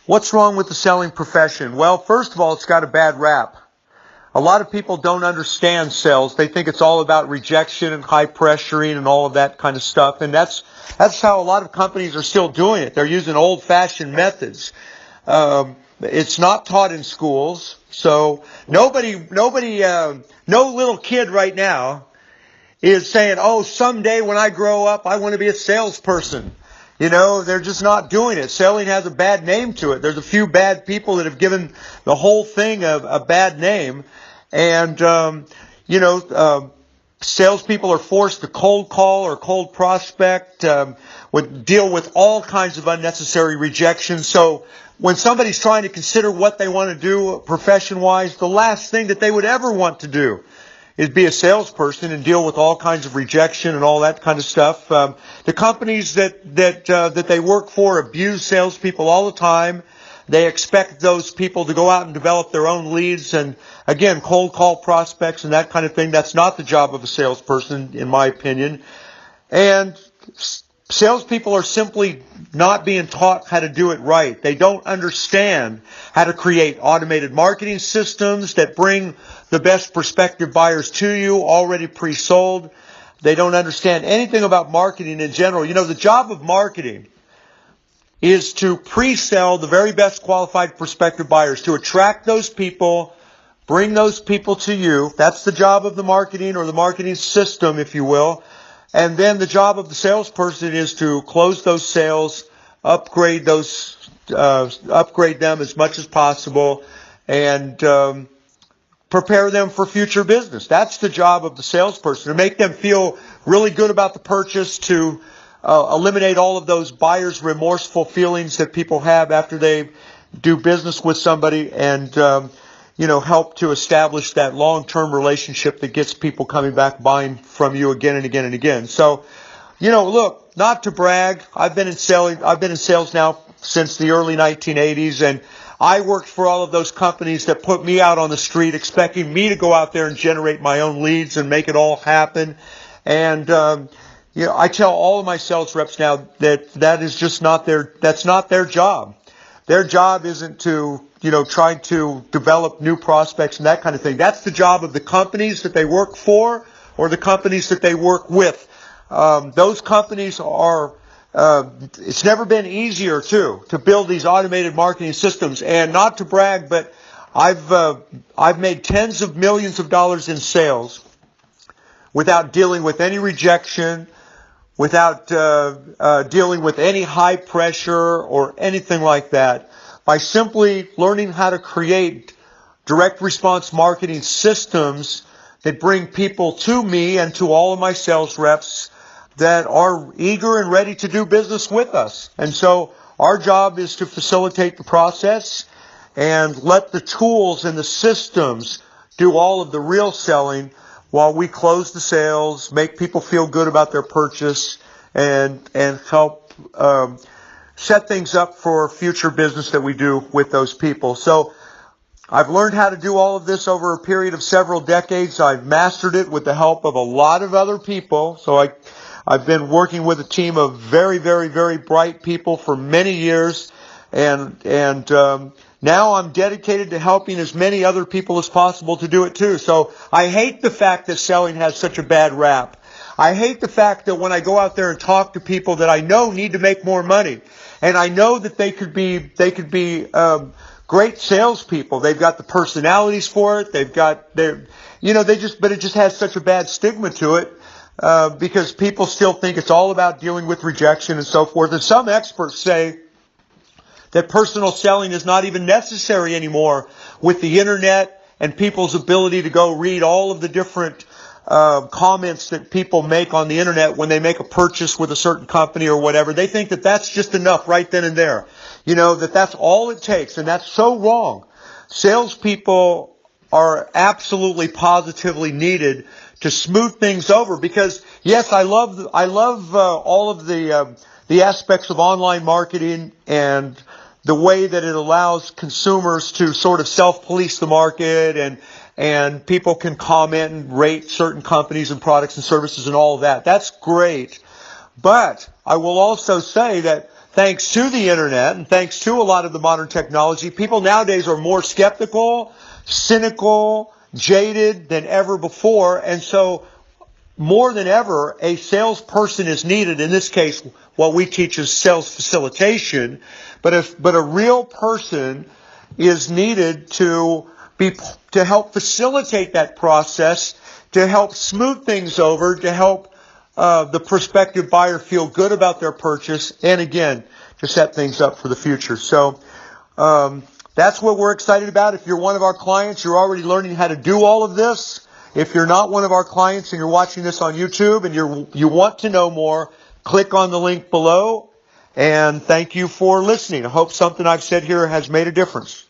What's wrong with the selling profession? Well, first of all, it's got a bad rap. A lot of people don't understand sales. They think it's all about rejection and high pressuring and all of that kind of stuff. And that's how a lot of companies are still doing it. They're using old-fashioned methods. It's not taught in schools. So no little kid right now is saying, oh, someday when I grow up, I want to be a salesperson. You know, they're just not doing it. Selling has a bad name to it. There's a few bad people that have given the whole thing a bad name. And, salespeople are forced to cold call or cold prospect, deal with all kinds of unnecessary rejection. So when somebody's trying to consider what they want to do profession-wise, the last thing that they would ever want to do is be a salesperson and deal with all kinds of rejection and all that kind of stuff. The companies that they work for abuse salespeople all the time. They expect those people to go out and develop their own leads and, again, cold call prospects and that kind of thing. That's not the job of a salesperson, in my opinion. And salespeople are simply not being taught how to do it right. They don't understand how to create automated marketing systems that bring the best prospective buyers to you already pre-sold. They don't understand anything about marketing in general. You know, the job of marketing is to pre-sell the very best qualified prospective buyers, to attract those people, bring those people to you. That's the job of the marketing or the marketing system, if you will. And then the job of the salesperson is to close those sales, upgrade them as much as possible, and prepare them for future business. That's the job of the salesperson, to make them feel really good about the purchase, to eliminate all of those buyer's remorseful feelings that people have after they do business with somebody, and help to establish that long-term relationship that gets people coming back buying from you again and again and again. So, look, not to brag, I've been in sales now since the early 1980s, and I worked for all of those companies that put me out on the street expecting me to go out there and generate my own leads and make it all happen. And I tell all of my sales reps now that is just that's not their job. Their job isn't to, try to develop new prospects and that kind of thing. That's the job of the companies that they work for or the companies that they work with. Those companies are, it's never been easier to build these automated marketing systems. And not to brag, but I've made tens of millions of dollars in sales without dealing with any rejection, without dealing with any high pressure or anything like that, by simply learning how to create direct response marketing systems that bring people to me and to all of my sales reps that are eager and ready to do business with us. And so our job is to facilitate the process and let the tools and the systems do all of the real selling, while we close the sales, make people feel good about their purchase, and help set things up for future business that we do with those people. So I've learned how to do all of this over a period of several decades. I've mastered it with the help of a lot of other people. So I've been working with a team of very, very, very bright people for many years, and now I'm dedicated to helping as many other people as possible to do it too. So I hate the fact that selling has such a bad rap. I hate the fact that when I go out there and talk to people that I know need to make more money, and I know that they could be great salespeople. They've got the personalities for it. But it just has such a bad stigma to it, because people still think it's all about dealing with rejection and so forth. And some experts say that personal selling is not even necessary anymore with the internet and people's ability to go read all of the different comments that people make on the internet when they make a purchase with a certain company or whatever. They think that that's just enough right then and there. That's all it takes, and that's so wrong. Salespeople are absolutely positively needed to smooth things over, because yes, I love all of the aspects of online marketing and the way that it allows consumers to sort of self-police the market, and people can comment and rate certain companies and products and services and all of that. That's great. But I will also say that thanks to the internet and thanks to a lot of the modern technology, people nowadays are more skeptical, cynical, jaded than ever before. And so more than ever, a salesperson is needed. In this case, what we teach is sales facilitation. But a real person is needed to help facilitate that process, to help smooth things over, to help the prospective buyer feel good about their purchase, and again, to set things up for the future. So that's what we're excited about. If you're one of our clients, you're already learning how to do all of this. If you're not one of our clients and you're watching this on YouTube and you want to know more, click on the link below. And thank you for listening. I hope something I've said here has made a difference.